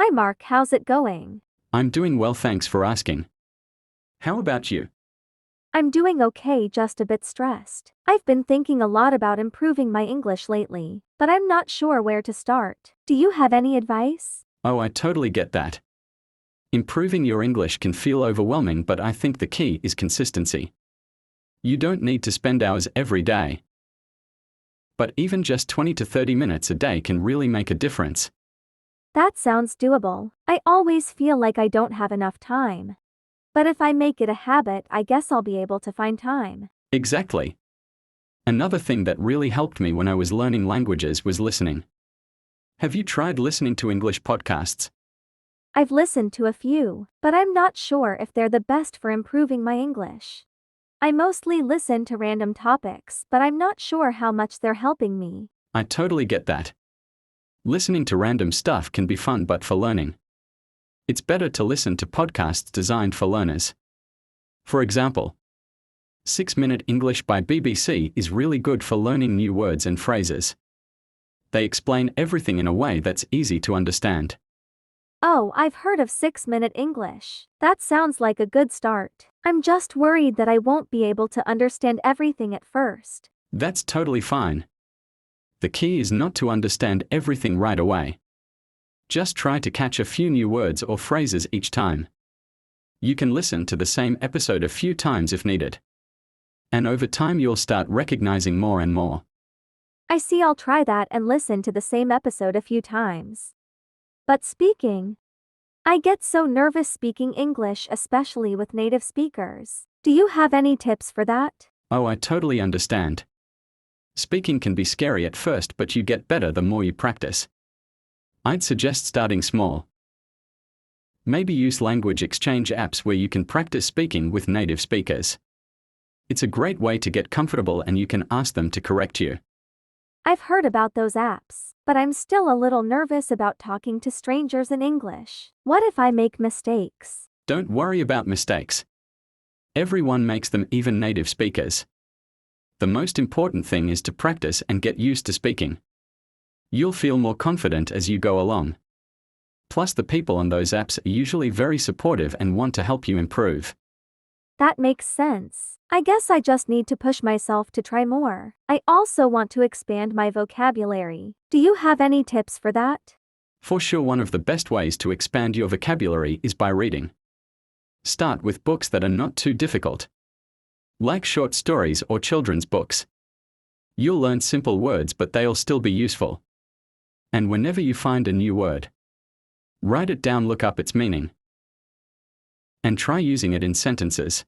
Hi Mark, how's it going? I'm doing well, thanks for asking. How about you? I'm doing okay, just a bit stressed. I've been thinking a lot about improving my English lately, but I'm not sure where to start. Do you have any advice? Oh, I totally get that. Improving your English can feel overwhelming, but I think the key is consistency. You don't need to spend hours every day. But even just 20 to 30 minutes a day can really make a difference. That sounds doable. I always feel like I don't have enough time. But if I make it a habit, I guess I'll be able to find time. Exactly. Another thing that really helped me when I was learning languages was listening. Have you tried listening to English podcasts? I've listened to a few, but I'm not sure if they're the best for improving my English. I mostly listen to random topics, but I'm not sure how much they're helping me. I totally get that. Listening to random stuff can be fun, but for learning, it's better to listen to podcasts designed for learners. For example, 6-Minute English by BBC is really good for learning new words and phrases. They explain everything in a way that's easy to understand. Oh, I've heard of 6-Minute English. That sounds like a good start. I'm just worried that I won't be able to understand everything at first. That's totally fine. The key is not to understand everything right away. Just try to catch a few new words or phrases each time. You can listen to the same episode a few times if needed. And over time you'll start recognizing more and more. I see, I'll try that and listen to the same episode a few times. But speaking, I get so nervous speaking English, especially with native speakers. Do you have any tips for that? Oh, I totally understand. Speaking can be scary at first, but you get better the more you practice. I'd suggest starting small. Maybe use language exchange apps where you can practice speaking with native speakers. It's a great way to get comfortable and you can ask them to correct you. I've heard about those apps, but I'm still a little nervous about talking to strangers in English. What if I make mistakes? Don't worry about mistakes. Everyone makes them, even native speakers. The most important thing is to practice and get used to speaking. You'll feel more confident as you go along. Plus, the people on those apps are usually very supportive and want to help you improve. That makes sense. I guess I just need to push myself to try more. I also want to expand my vocabulary. Do you have any tips for that? For sure, one of the best ways to expand your vocabulary is by reading. Start with books that are not too difficult, like short stories or children's books. You'll learn simple words, but they'll still be useful. And whenever you find a new word, write it down, look up its meaning, and try using it in sentences.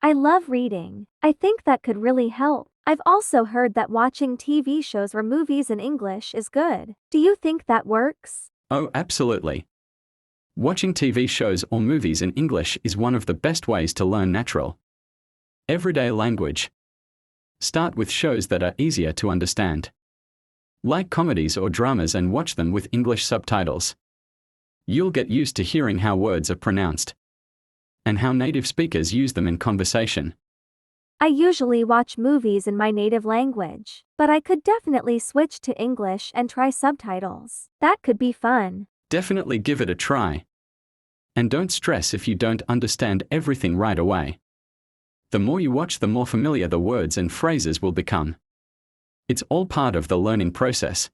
I love reading. I think that could really help. I've also heard that watching TV shows or movies in English is good. Do you think that works? Oh, absolutely. Watching TV shows or movies in English is one of the best ways to learn natural, everyday language. Start with shows that are easier to understand, like comedies or dramas, and watch them with English subtitles. You'll get used to hearing how words are pronounced and how native speakers use them in conversation. I usually watch movies in my native language, but I could definitely switch to English and try subtitles. That could be fun. Definitely give it a try. And don't stress if you don't understand everything right away. The more you watch, the more familiar the words and phrases will become. It's all part of the learning process.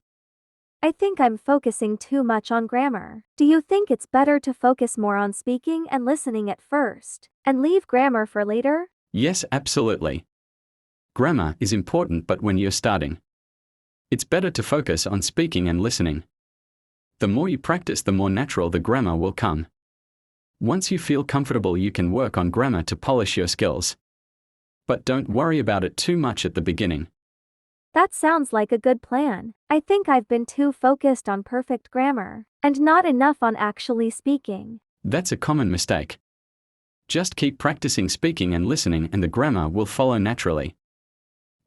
I think I'm focusing too much on grammar. Do you think it's better to focus more on speaking and listening at first, and leave grammar for later? Yes, absolutely. Grammar is important, but when you're starting, it's better to focus on speaking and listening. The more you practice, the more natural the grammar will come. Once you feel comfortable, you can work on grammar to polish your skills. But don't worry about it too much at the beginning. That sounds like a good plan. I think I've been too focused on perfect grammar, and not enough on actually speaking. That's a common mistake. Just keep practicing speaking and listening, and the grammar will follow naturally.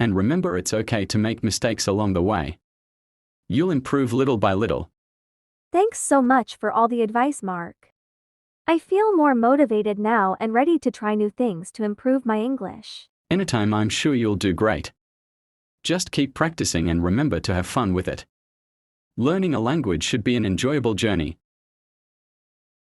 And remember, it's okay to make mistakes along the way. You'll improve little by little. Thanks so much for all the advice, Mark. I feel more motivated now and ready to try new things to improve my English. Anytime, I'm sure you'll do great. Just keep practicing and remember to have fun with it. Learning a language should be an enjoyable journey.